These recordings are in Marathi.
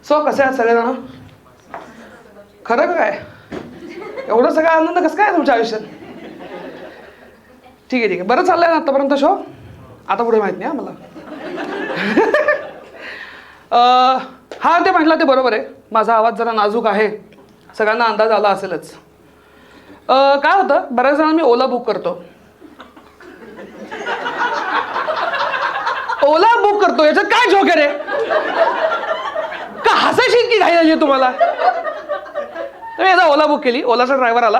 सो कसे आहात सगळेजण? खरं काय एवढं सगळं आनंद कसं काय तुमच्या आयुष्यात? ठीक आहे बरं चाललंय ना आतापर्यंत शो? आता पुढे माहित नाही मला. हा ते म्हटलं ते बरोबर आहे, माझा आवाज जरा नाजूक आहे, सगळ्यांना अंदाज आला असेलच. काय होतं, बऱ्याच जणांना मी ओला बुक करतो. ओला बुक करतो याच्यात काय जोक आहे रे? का हसायची इतकी घाई झाली तुम्हाला? तर एकदा ओला बुक केली, ओलाचा ड्रायव्हर आला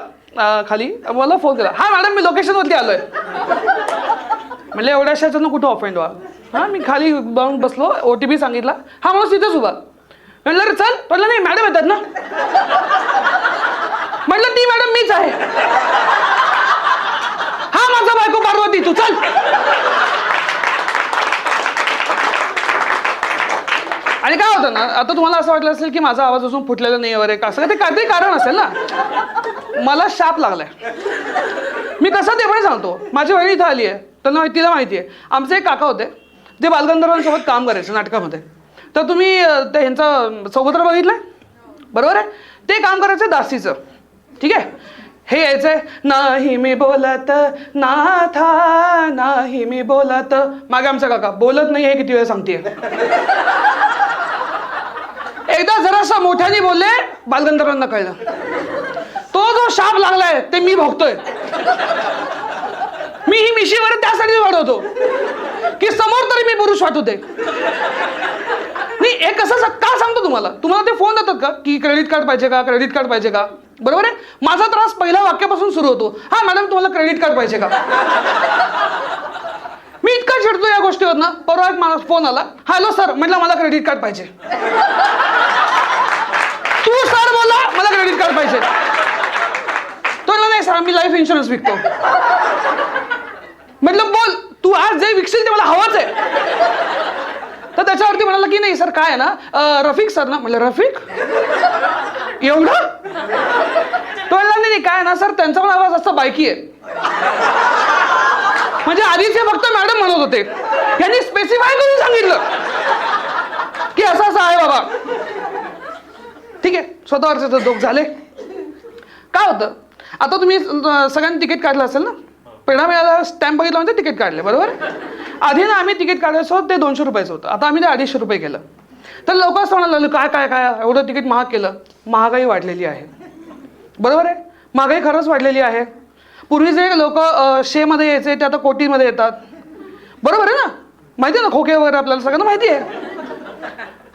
खाली, मला फोन केला, हा मॅडम मी लोकेशनवरती आलोय. म्हणलं एवढ्याशा ह्याच्यानं कुठं ऑफेंड व्हा. हां मी खाली जाऊन बसलो, OTP सांगितला, हा माणूस तिथेच उभा. म्हणलं रे चल, म्हणलं नाही मॅडम येतात ना. म्हटलं ती मॅडम मीच आहे. हा माझा बायको पार्वती, तू चल. आणि काय होतं ना, आता तुम्हाला असं वाटलं असेल की माझा आवाज असून फुटलेला नाही वगैरे, असं ते काहीतरी कारण असेल ना. मला शाप लागलाय. मी कसं ते पण सांगतो. माझी वहिनी इथं आली आहे, त्यांना तिला माहिती आहे. आमचे एक काका होते, ते बालगंधर्वांसोबत काम करायचे नाटकामध्ये. तर तुम्ही ते ह्यांचं सौभद्र बघितलंय बरोबर आहे, ते काम करायचं दासीचं. ठीक आहे, हे यायचंय नाही मी बोलत नाथा, नाही मी बोलत. मागे आमचा काका बोलत नाही हे किती वेळ सांगते. एकदा जरासा मोठ्याने बोलले, बालगंधर्वांना कळलं. तो जो शाप लागलाय ते मी भोगतोय. मी ही मिशीवर त्यासाठी वाढवतो की समोर तरी मी पुरुष वाटू दे. नाही हे कसं का सांगतो तुम्हाला, ते फोन येतात का की क्रेडिट कार्ड पाहिजे का, क्रेडिट कार्ड पाहिजे का, बरोबर आहे. माझा त्रास पहिल्या वाक्यापासून सुरू होतो, हा मॅडम तुम्हाला क्रेडिट कार्ड पाहिजे का. मी इतका चिडतो या गोष्टीवर ना. परवा एक माणूस फोन आला, हॅलो सर, म्हटलं मला क्रेडिट कार्ड पाहिजे. तू सर बोला मला क्रेडिट कार्ड पाहिजे. तो नाही सर मी लाईफ इन्शुरन्स विकतो. म्हटलं बोल तू आज जे विकशील ते मला हवंच आहे. तर त्याच्यावरती म्हणाला की नाही सर काय आहे ना, रफिक सर ना. म्हटलं रफिक एवढं? तो नाही काय ना सर त्यांचा पण आवाज असा बायकी आहे. म्हणजे आधीचे फक्त मॅडम म्हणत होते, यांनी स्पेसिफाय करून सांगितलं की असं असं आहे बाबा. ठीक आहे, स्वतःवरचे दोष झाले. काय होतं, आता तुम्ही सगळ्यांनी तिकीट काढलं असेल ना, पेढा मिळाला स्टॅम्प बघितला म्हणजे तिकीट काढले बरोबर. आधी ना आम्ही तिकीट काढायचो ते 200 रुपयाचं होतं, आता आम्ही ते 250 रुपये केलं. तर लोक असं म्हणाले काय काय काय एवढं तिकीट महाग केलं. महागाई वाढलेली आहे बरोबर आहे, महागाई खरंच वाढलेली आहे. पूर्वी जे लोक शेमध्ये यायचे ते आता कोटीमध्ये येतात बरोबर आहे ना. माहिती आहे ना, खोके वगैरे आपल्याला सगळ्यांना माहिती आहे.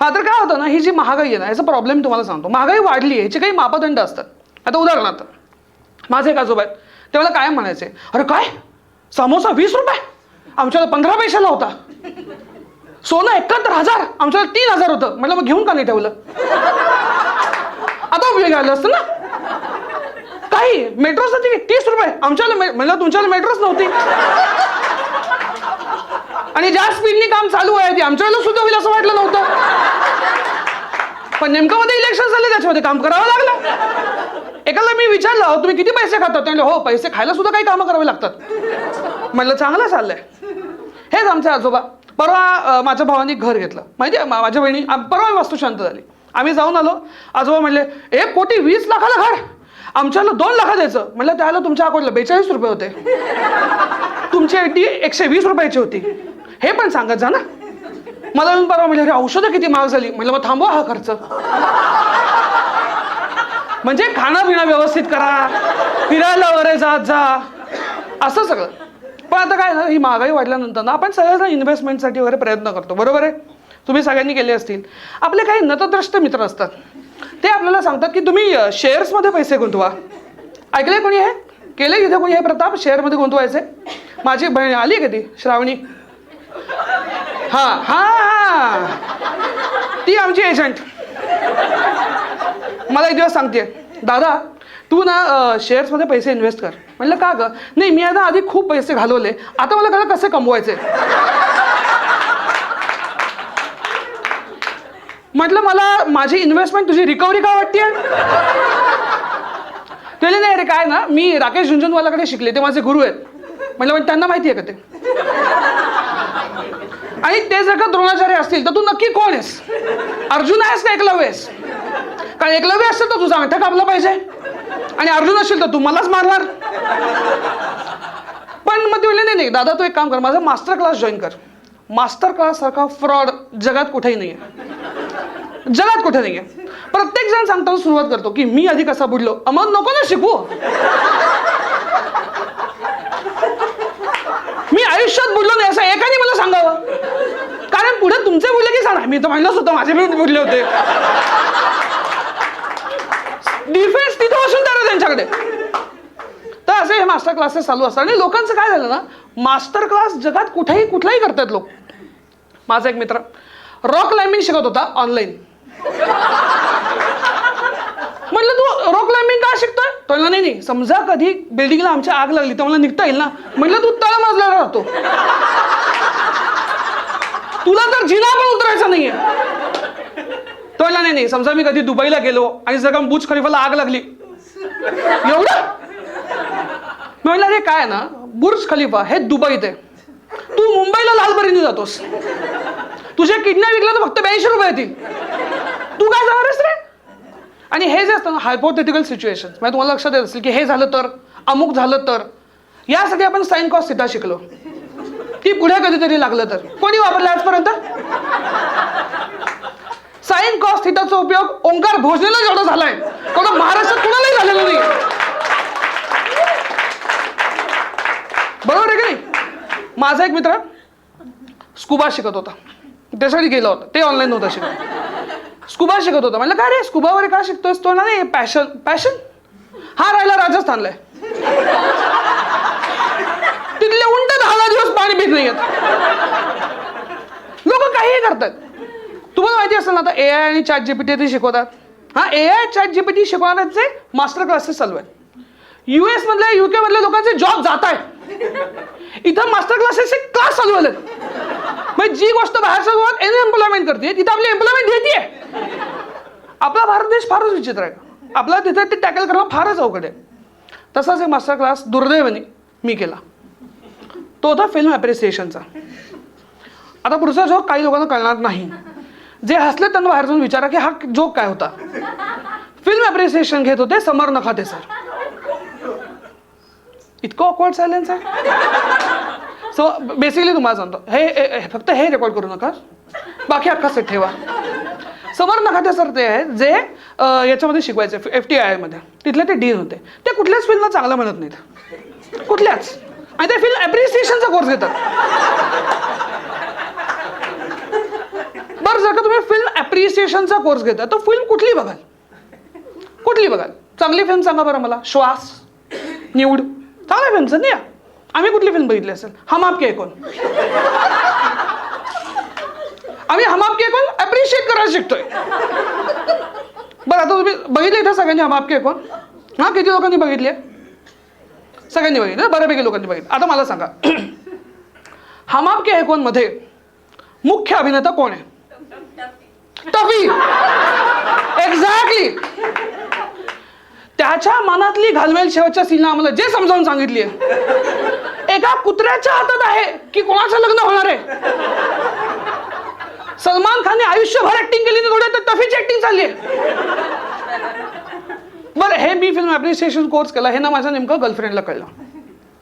हा तर काय होतं ना, ही जी महागाई आहे ना, याचा प्रॉब्लेम तुम्हाला सांगतो. महागाई वाढली आहे, याचे काही मापदंड असतात. आता उदाहरणार्थ माझे एक आजोबा आहेत, ते मला कायम म्हणायचे, अरे काय समोसा 20 रुपये, आमच्याला 15 पैशाला होता. सोनं 71,000, आमच्याला 3,000 होतं. म्हटलं मग घेऊन का नाही ठेवलं, आता उपयोग आलं असतं ना. काही मेट्रोचं तिकीट 30 रुपये, आमच्याला म्हणलं तुमच्याला मेट्रोच नव्हती. आणि ज्या स्पीडनी काम चालू आहे ती आमच्याला सुद्धा होईल असं वाटलं नव्हतं. पण नेमकं मध्ये इलेक्शन झाले, त्याच्यामध्ये काम करावं लागलं. एकाला मी विचारलं तुम्ही किती पैसे खातात, ते हो पैसे खायला सुद्धा काही कामं करावे लागतात. म्हटलं चांगलं चाललंय. हेच आमचे आजोबा. परवा माझ्या भावाने घर घेतलं माहिती आहे, माझ्या बहिणी परवा वास्तू शांत झाली. आम्ही जाऊन आलो, आजोबा म्हणले 1,20,00,000 घर, आमच्याला 2 लाख द्यायचं. म्हटलं त्याला तुमच्या अकाउंटला 42 रुपये होते, तुमची ID 120 रुपयाची होती, हे पण सांगत जा ना. मला येऊन परवा म्हणजे औषधं किती महाग झाली. म्हटलं मग थांबवा हा खर्च. म्हणजे खाणं पिणं व्यवस्थित करा, फिरायला वगैरे जात जा, असं सगळं. पण आता काय ना, ही महागाई वाढल्यानंतर ना आपण सगळ्यांना इन्व्हेस्टमेंटसाठी वगैरे प्रयत्न करतो बरोबर आहे. तुम्ही सगळ्यांनी केले असतील. आपले काही नतद्रष्ट मित्र असतात, ते आपल्याला सांगतात की तुम्ही शेअर्समध्ये पैसे गुंतवा. ऐकले कोणी हे, केले इथे कोणी हे प्रताप शेअरमध्ये गुंतवायचे? माझी बहीण आली का ती श्रावणी, हां हां ती आमची एजंट. मला एक दिवस सांगते, दादा तू ना शेअर्समध्ये पैसे इन्व्हेस्ट कर. म्हणलं का ग? नाही मी आता आधी खूप पैसे घालवले, आता मला कळलं कसे कमवायचे. म्हटलं मला माझी इन्व्हेस्टमेंट तुझी रिकव्हरी का वाटते? ते नाही रे काय ना, मी राकेश झुंझुनवालाकडे शिकले, ते माझे गुरु आहेत. म्हटलं पण त्यांना माहिती आहे का ते? आणि ते जर का द्रोणाचार्य असतील तर तू नक्की कोण आहेस? अर्जुन आहेस का एकलव्य आहेस? कारण एकलव्य असेल तर तुझा अंगठा कापला पाहिजे आणि अर्जुन असेल तर तू मलाच मारणार. पण मग ते म्हणले नाही दादा, तू एक काम कर, माझा मास्टर क्लास जॉईन कर. मास्टर क्लास सारखा फ्रॉड जगात कुठेही नाहीये, जगात कुठे नाहीये. प्रत्येक जण सांगताना सुरुवात करतो की मी आधी कसा बुडलो. मग नको ना शिकू. मी आयुष्यात बुडलो नाही असं एकाने मला सांगावं. कारण पुढे तुमचे बुडले की सांगा, मी तर म्हणलंच होतं माझे मी बुडले होते. डिफेन्स तिथे असून त्याला त्यांच्याकडे. तर असे हे मास्टर क्लासेस चालू असतात. आणि लोकांचं काय झालं ना, मास्टर क्लास जगात कुठेही कुठलाही करतात लोक. माझा एक मित्र रॉक क्लाइम्बिंग शिकत होता ऑनलाईन. म्हटलं तू रॉक क्लाइम्बिंग का शिकतोय? तो नाही, समजा कधी बिल्डिंगला आमच्या आग लागली तर मला निघता येईल ना. म्हटलं तू तळमजल्यावर राहतो, तुला तर जिना पण उतरायचा नाहीये. तो नाही, समजा मी कधी दुबईला गेलो आणि जर का बुर्ज खलिफाला आग लागली, एवढं. म्हटलं रे काय ना, बुर्ज खलिफा हे दुबईत आहे, तू मुंबईला लालपरीने जातोस, तुझे किडनॅप विकला तर फक्त 82 रुपये येतील, तू काय जाणार आहेस रे? आणि हे जे असतं ना हायपोथेटिकल सिच्युएशन, म्हणजे तुम्हाला लक्षात येत असेल की हे झालं तर, अमुक झालं तर, यासाठी आपण साइन कॉस थिटा शिकलो की पुढे कधीतरी लागलं तर. कोणी वापरलं आजपर्यंत? साइन कॉस थिटाचा उपयोग ओंकार भोसलेला जेवढा झालाय तेवढा महाराष्ट्रात कुणालाही झालेला नाही. बरोबर आहे की नाही? माझा एक मित्र स्कुबा शिकत होता, त्यासाठी गेला होता, ते ऑनलाईन होता शिकत. स्कुबा शिकत होता. म्हणलं काय रे स्कुबा वगैरे का शिकतोयस? तो नाही पॅशन. पॅशन हा राहिला राजस्थानला आहे, तिथले उंट 10 दिवस पाणी पित नाही. लोक काहीही करतात. तुम्हाला माहिती असेल ना, आता AI आणि ChatGPT ते शिकवतात. हा AI ChatGPT शिकवण्याचे मास्टर क्लासेस चालू आहेत. US मधल्या UK मधल्या लोकांचे जॉब जात आहेत. इथं मास्टर क्लासेसचे क्लास चालू झालेत. म्हणजे जी गोष्ट बाहेरच्या जगात एम्प्लॉयमेंट करते तिथं आपली एम्प्लॉयमेंट घेते. आपला भारत देश फारच विचित्र आहे. आपला तिथे ते टॅकल करणं फारच अवघड आहे. तसाच एक मास्टर क्लास दुर्दैवाने मी केला. तो होता फिल्म ॲप्रिसिएशनचा. आता पुढचा जोक काही लोकांना कळणार नाही. जे हसले त्यांना बाहेर जाऊन विचारा की हा जोक काय होता. फिल्म ॲप्रिसिएशन घेत होते समर नखाते सर. इतकं ऑकवर्ड सायलेन्स आहे. सो बेसिकली तुम्हाला सांगतो, हे फक्त हे रेकॉर्ड करू नका, बाकी अख्खा सेट ठेवा. समर नखाते सर ते आहेत जे याच्यामध्ये शिकवायचे FTII मध्ये. तिथले ते डीन होते. ते कुठल्याच फिल्मला चांगलं म्हणत नाहीत, कुठल्याच. आणि ते फिल्म ॲप्रिसिएशनचा कोर्स घेतात. बरं, जर का तुम्ही फिल्म ॲप्रिसिएशनचा कोर्स घेता तर फिल्म कुठली बघाल? कुठली बघाल? चांगली फिल्म सांगा बरं मला. श्वास, निवड, चांगल्या फिल्मचं नाही. आम्ही कुठली फिल्म बघितली असेल? हम आपके कौन. आम्ही हम आपके कौन ॲप्रिशिएट करायला शिकतोय. बरं, आता तुम्ही बघितलं इथं सगळ्यांनी हम आपके कौन? हा, किती लोकांनी बघितली? सगळ्यांनी बघितलं, बऱ्यापैकी लोकांनी बघितलं. आता मला सांगा, हम आपके है कौन मध्ये मुख्य अभिनेता कोण आहे? टफी. एक्झॅक्टली. त्याच्या मनातली घालमेल शेवटच्या सीनला आम्हाला जे समजावून सांगितली आहे, एका कुत्र्याच्या हातात आहे की कोणाचं लग्न होणार आहे. सलमान खानने आयुष्यभर ऍक्टिंग केली ना, थोडे तर टफीची ऍक्टिंग चालली आहे. बरं, हे मी फिल्म ॲप्रिसिएशन कोर्स केला हे ना माझ्या नेमकं गर्लफ्रेंडला कळलं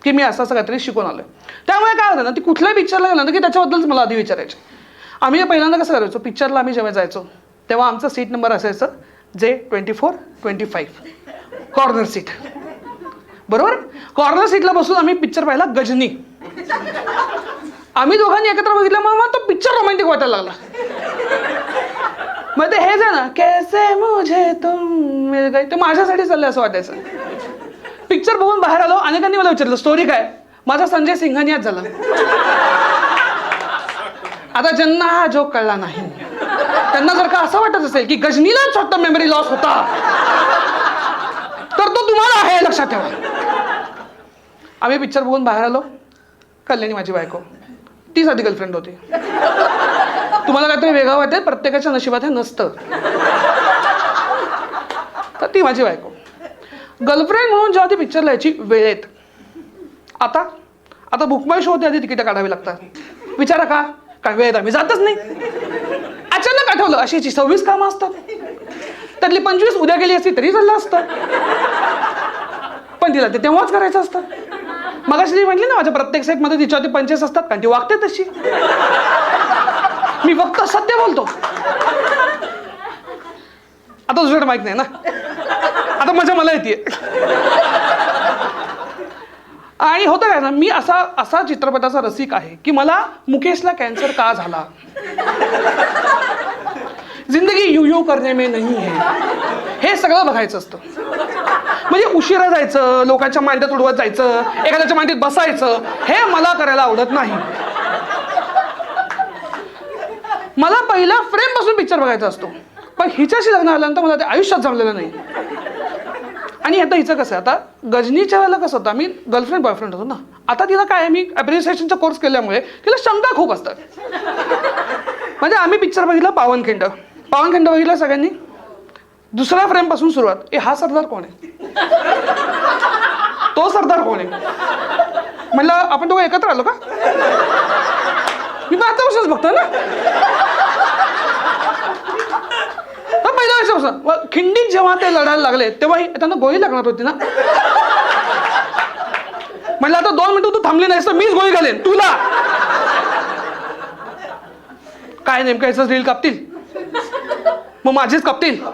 की मी असं काहीतरी शिकून आलोय. त्यामुळे काय होतं ना, ती कुठल्याही पिक्चरला गेलं ना की त्याच्याबद्दलच मला आधी विचारायचे. आम्ही पहिल्यांदा कसं करायचो, पिक्चरला आम्ही जेव्हा जायचो तेव्हा आमचा सीट नंबर असायचं जे 24, 25 कॉर्नर सीट. बरोबर, कॉर्नर सीटला बसून आम्ही पिक्चर पाहिला गजनी. आम्ही दोघांनी एकत्र बघितलं, मग तो पिक्चर रोमॅन्टिक वाटायला लागला. मग ते हेच आहे ना, कैसे मुझे तुम मिल गई, ते माझ्यासाठी चाललंय असं वाटायचं. पिक्चर बघून बाहेर आलो, अनेकांनी मला विचारलं स्टोरी काय. माझा संजय सिंघानियाच झाला. आता ज्यांना हा जोक कळला नाही त्यांना जर का असं वाटत असेल की गजनीलाच फक्त मेमरी लॉस होता तर तो तुम्हाला आहे, लक्षात ठेवा. आम्ही पिक्चर बघून बाहेर आलो. कल्याणी माझी बायको, तीच आधी गर्लफ्रेंड होती. तुम्हाला काहीतरी वेगळं वाटेल, प्रत्येकाच्या नशिबात हे नसतं. तर ती माझी बायको गर्लफ्रेंड म्हणून जेव्हा ती पिक्चरला यायची वेळेत. आता बुक माय शो होते, आधी तिकीटं काढावी लागतात. विचारा का? काय वेळेत आम्ही जातच नाही. अचानक आठवलं अशी 26 कामं असतात, त्यातली 25 उद्या गेली असती तरी चाललं असतं, पण तिला ते तेव्हाच करायचं असतं. मगाशी ती म्हटली ना माझ्या प्रत्येक सेटमध्ये तिच्यावरती 25 असतात, कारण ती वागते तशी. मी फक्त सत्य बोलतो. आता दुसरं माहित नाही ना, आता मजा मला येते. आणि होतं काय ना, मी असा चित्रपटाचा रसिक आहे की मला मुकेशला कॅन्सर का झाला, जिंदगी यू यू करने में नहीं है, हे सगळं बघायचं असतं. म्हणजे उशिरा जायचं, लोकांच्या मांड्यात उडवत जायचं, एखाद्याच्या मांडीत बसायचं, हे मला करायला आवडत नाही. मला पहिला फ्रेम पासून पिक्चर बघायचा असतो. पण हिच्याशी लग्न झाल्यानंतर मला ते आयुष्यात जमलेलं नाही. आणि आता हिचं कसं आहे, आता गजनीच्या वेळेला कसं होतं, आम्ही गर्लफ्रेंड बॉयफ्रेंड होतो ना. आता तिला काय, मी ॲप्रिसिएशनचा कोर्स केल्यामुळे तिला शंका खूप असतात. म्हणजे आम्ही पिक्चर बघितला पावनखिंड बघितला सगळ्यांनी. दुसऱ्या फ्रेम पासून सुरुवात, हा सरदार कोण आहे, तो सरदार कोण आहे. म्हणलं आपण दोघं एकत्र आलो का, मी आता वर्षच बघतो ना. पहिल्या वर्षापासून खिंडीत जेव्हा ते लढायला लागले तेव्हा त्यांना गोळी लागणार होती ना. म्हणलं आता 2 मिनिटं तू थांबली नाहीस तर मीच गोळी घालेन तुला. काय नेमकं याच रील कापतील, मग माझीच कापतील.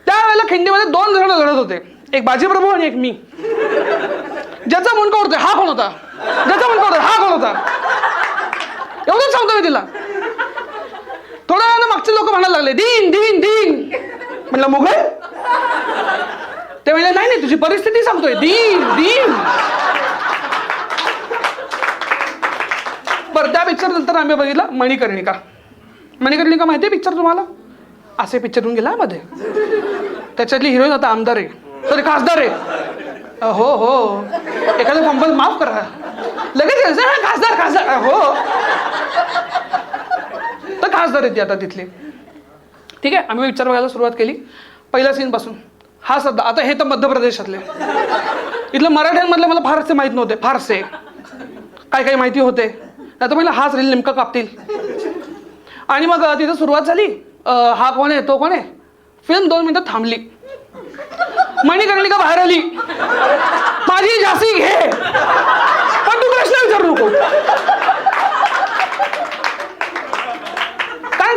त्यावेळेला खिंडीमध्ये 2 जण लढत होते, एक बाजीप्रभू आणि एक मी. ज्याचा मुंडका उडतोय हा कोण होता, ज्याचा मुंडका उडतोय हा कोण होता, एवढंच सांगतो मी तिला. थोड्या वेळानं मागचे लोक म्हणायला लागले दिन दिन दिन. म्हणलं मुघल, ते म्हणले नाही नाही तुझी परिस्थिती सांगतोय, दिन दिन. बरं, त्या पिक्चर नंतर आम्ही बघितला मणिकर्णिका. मणिकर्णिका माहितीये पिक्चर तुम्हाला, असे पिक्चर होऊन गेला मध्ये. त्याच्यातली हिरोईन आता आमदार आहे, सॉरी खासदार आहे. हो हो, एखादं पंपल माफ करा लगेच. खासदार खासदार हो, तर खासदार येते आता तिथले. ठीक आहे, आम्ही पिक्चर बघायला सुरुवात केली पहिल्या सीन पासून. हा शब्द, आता हे तर मध्य प्रदेशातले, इथलं मराठ्यांमधले मला फारसे माहीत नव्हते, फारसे काही माहिती होते, नाही तर मला हाच रील नेमका कापतील. आणि मग तिथं सुरुवात झाली, हा कोण आहे तो कोण आहे. फिल्म 2 मिनिटं थांबली, मणिकर्णिका बाहेर आली, माझी झाशी घे पण तू प्रश्न विचारू नको.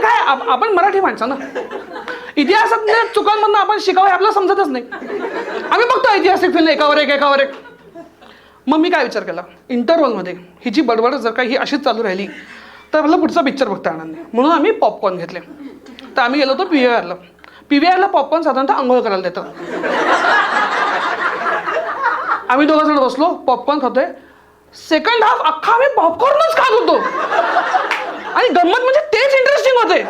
काय आपण मराठी माणसं ना, इतिहासात चुकांमधून आपण शिकावं हे आपल्याला समजतच नाही. आम्ही बघतो ऐतिहासिक फिल्म एकावर एक. मग मी काय विचार केला, इंटरव्हलमध्ये हिची बडबड जर का ही अशीच चालू राहिली तर मला पुढचा पिक्चर बघता येणार नाही. म्हणून आम्ही पॉपकॉर्न घेतले. तर आम्ही गेलो होतो PVRला पॉपकॉर्न साधारणतः आंघोळ करायला देतात. आम्ही 2 जण बसलो, पॉपकॉर्न खातोय. सेकंड हाफ अख्खा आम्ही पॉपकॉर्नच खात होतो. आणि गंमत म्हणजे तेच इंटरेस्टिंग होते,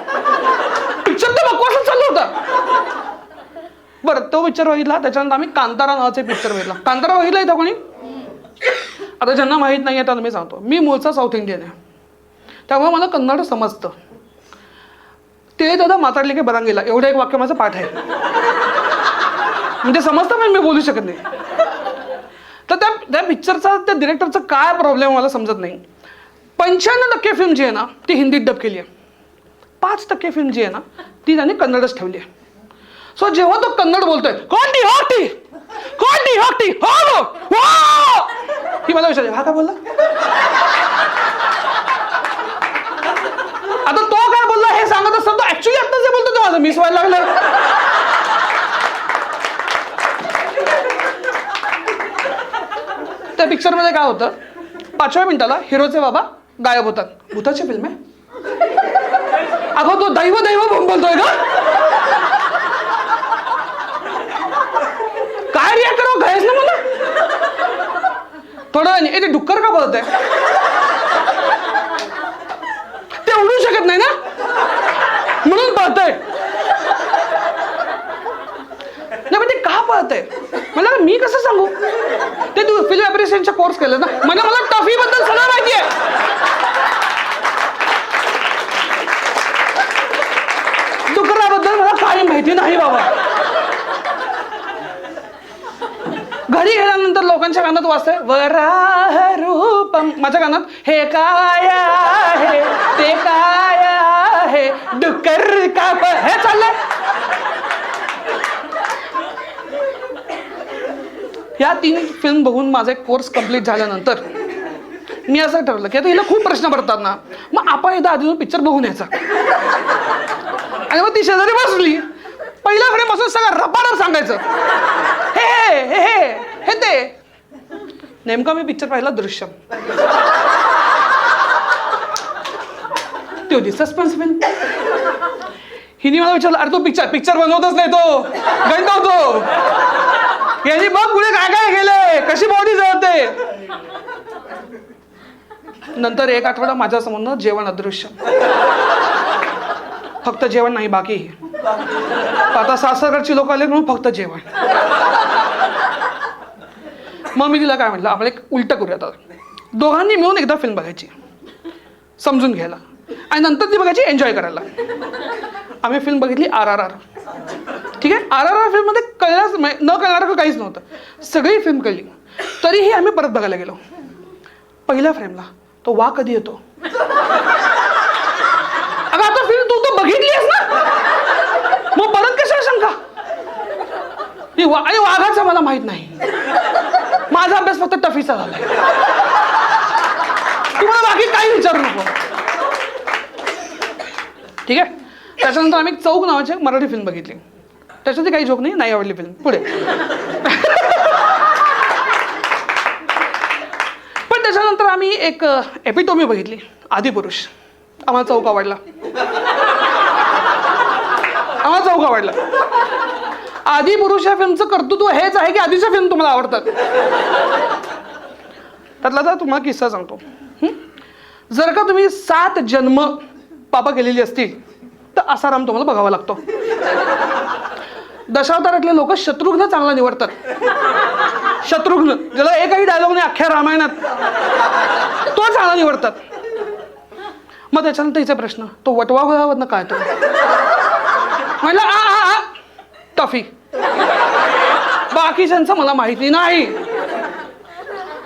पिक्चर तर बकवासच चालू होता. बरं, तो पिक्चर बघितला. त्याच्यानंतर आम्ही कांतारा नावाचे पिक्चर बघितला. कांतारा बघितला इथं कोणी? आता ज्यांना माहीत नाही आहे त्यांना मी सांगतो, मी मूळचा साऊथ इंडियन आहे, त्यामुळे मला कन्नड समजतं. ते दादा माताडले की बरांगीला एवढं एक वाक्य माझं पाठ आहे, म्हणजे समजतं पण मी बोलू शकत नाही. तर त्या पिक्चरचा त्या डिरेक्टरचा काय प्रॉब्लेम मला समजत नाही. 95% फिल्म जी आहे ना ती हिंदीत डब केली आहे, 5% फिल्म जी आहे ना ती त्याने कन्नडच ठेवली आहे. सो जेव्हा तो कन्नड बोलतोय कोणती होती कोणती होती हो ही मला विचारते, हा काय बोलला, आता तो काय बोलला हे सांगत असतो, तो ऍक्च्युली आता जे बोलतो ते माझं मिस व्हायला लागलं. त्या पिक्चर मध्ये काय होतं, 5व्या मिनिटाला हिरोचे बाबा गायब होतात. भूताची फिल्म आहे अगं, तो दैव बोलतोय का, काय रिॲक्ट करावं घायच ना मला. थोडं ते डुक्कर का बोलत आहे, ते उडू शकत नाही ना म्हणून पळतय. नाही पण ते का पळतय मला मी कसं सांगू. ते तू फिल्म ॲप्रिसिएशनचा कोर्स केलं ना, म्हणजे मला टफी बद्दल सगळं माहिती आहे. डुकराबद्दल मला काही माहिती नाही बाबा. घरी गेल्यानंतर लोकांच्या कानात वाजतंय वराह रूपम, माझ्या कानात हे काय आहे ते काय आहे डुक्कर काप, हे चाललंय. या 3 फिल्म बघून माझा एक कोर्स कम्प्लीट झाल्यानंतर मी असं ठरवलं की आता हिला खूप प्रश्न पडतात ना, मग आपण एकदा आधी पिक्चर बघून यायचा. आणि मग ती शेजारी बसली, पहिल्याकडे बसून सगळं रपारप सांगायचं हे हे हे हे ते. नेमका मी पिक्चर पाहिला दृश्यम. ती होती सस्पेन्स फिल्म. हिने मला विचारलं अरे तो पिक्चर बनवतच नाही, तो गंडवतो. यांनी बघ पुढे काय काय केलंय, कशी बॉडी जळते. नंतर 1 आठवडा माझ्या समोर जेवण अदृश्य. फक्त जेवण नाही बाकी. आता सासरकडची लोक आले म्हणून फक्त जेवण. मग मी तिला काय म्हटलं आपण एक उलट करूयात, दोघांनी मिळून एकदा फिल्म बघायची समजून घ्यायला आणि नंतर ती बघायची एन्जॉय करायला. आम्ही फिल्म बघितली RRR. ठीक आहे, RRR फिल्म मध्ये कळल्याच न कळणारं काहीच नव्हतं, सगळी फिल्म कळली. तरीही आम्ही परत बघायला गेलो. पहिल्या फ्रेमला तो वाघ कधी येतो, अगं आता फिल्म तू तर बघितलीस ना, मग परत कशाला शंका. आणि वाघाचं मला माहित नाही, माझा अभ्यास फक्त टफीचा झालाय, तुम्हाला बाकी काही विचारू नको. ठीक आहे, त्याच्यानंतर आम्ही चौक नावाची मराठी फिल्म बघितली. त्याच्यात काही जोक नाही आवडली फिल्म. पुढे पण त्याच्यानंतर आम्ही एक एपिटोमी बघितली, आदिपुरुष. आम्हाला चौक आवडला. आदिपुरुष या फिल्मचं कर्तृत्व हेच आहे की आधीच्या फिल्म तुम्हाला आवडतात. त्यातला तर तुम्हाला किस्सा सांगतो. जर का तुम्ही 7 जन्म पापा केलेली असतील तर आसाराम तुम्हाला बघावा लागतो. दशावतारातले लोक शत्रुघ्न चांगला निवडतात. शत्रुघ्न ज्याला एकही डायलॉग नाही अख्ख्या रामायणात, तो चांगला निवडतात. मग त्याच्यानंतर हिचा प्रश्न, तो वटवा घोड्यावरनं काय तो म्हणलं टफी. बाकीच्यांचं मला माहिती नाही.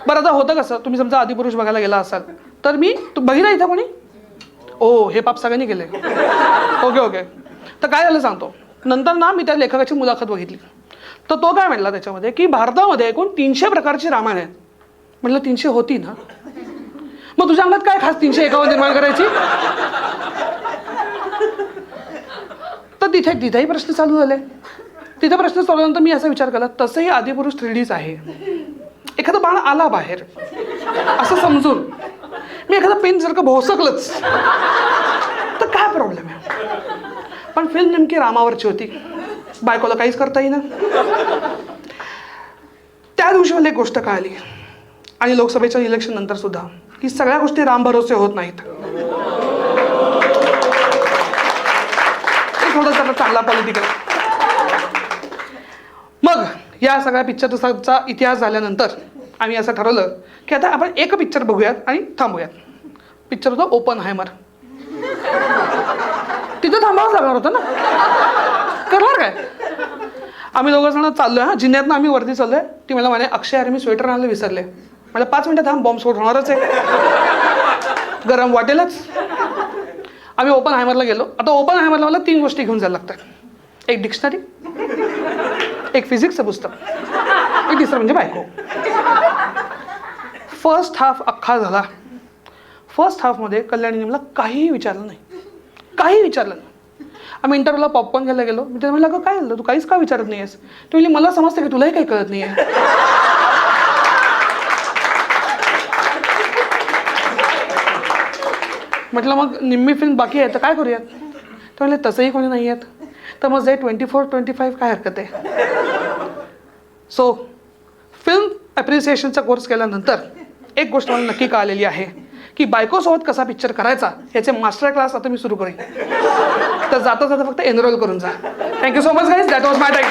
बरं आता होतं कसं, तुम्ही समजा आदिपुरुष बघायला गेला असाल तर मी बघितला इथं कोणी ओ हे पाप सगळ्यांनी केले. ओके तर काय झालं सांगतो. नंतर ना मी त्या लेखकाची मुलाखत बघितली, तर तो काय म्हणला त्याच्यामध्ये की भारतामध्ये एकूण 300 प्रकारची रामायण आहेत. म्हटलं 300 होती ना, मग तुझ्या अंगात काय खास 351 निर्माण करायची. तर तिथेही प्रश्न चालू झाले. तिथे प्रश्न चालवल्यानंतर मी असा विचार केला, तसंही आदिपुरुष 3Dच आहे. एखादा बाण आला बाहेर असं समजून मी एखादा पेन जर का भोसकलंच तर काय प्रॉब्लेम आहे. पण फिल्म नेमकी रामावरची होती, बायकोला काहीच करता येईना. त्या दिवशी मला एक गोष्ट कळाली, आणि लोकसभेच्या इलेक्शन नंतर सुद्धा, की सगळ्या गोष्टी राम भरोसे होत नाहीत. थोडा चांगला पॉलिटिकल. मग या सगळ्या पिक्चरचा इतिहास झाल्यानंतर आम्ही असं ठरवलं की आता आपण एक पिक्चर बघूयात आणि थांबूयात. पिक्चर होता ओपनहायमर. तिथं थांबावंच लागणार होतं ना, करणार काय. आम्ही दोघं जण चाललोय, जिन्यातनं आम्ही वरती चाललोय. ती मला म्हणे अक्षय अरे मी स्वेटर आणायला विसरले. मला 5 मिनिटं थांब, बॉम्ब स्फोट होणारच आहे, गरम वाटेलच. आम्ही ओपनहायमरला गेलो. आता ओपनहायमरला मला 3 गोष्टी घेऊन जायला लागतात. एक डिक्शनरी, एक फिजिक्सचं पुस्तक, एक तिसरं म्हणजे बायको. फर्स्ट हाफ अख्खा झाला. फर्स्ट हाफमध्ये कल्याणीने मला काहीही विचारलं नाही. आम्ही इंटरव्ह्यूला पॉपकॉर्न घ्यायला गेलो. मी त्याला म्हणलं काय झालं, तू काहीच का विचारत नाही आहेस. ती म्हणली मला समजतं की तुलाही काही कळत नाही आहे. म्हटलं मग निम्मी फिल्म बाकी आहे तर काय करूयात. तर म्हणले तसंही कोणी नाही आहेत, तर मग जे 24-25 काय हरकत आहे. सो फिल्म ॲप्रिसिएशनचा कोर्स केल्यानंतर एक गोष्ट मला नक्की कळालेली आहे की बायकोसोबत कसा पिक्चर करायचा याचे मास्टर क्लास आता मी सुरू करेन. तर जाता फक्त एनरोल करून जा. Thank you so much guys, that was my time.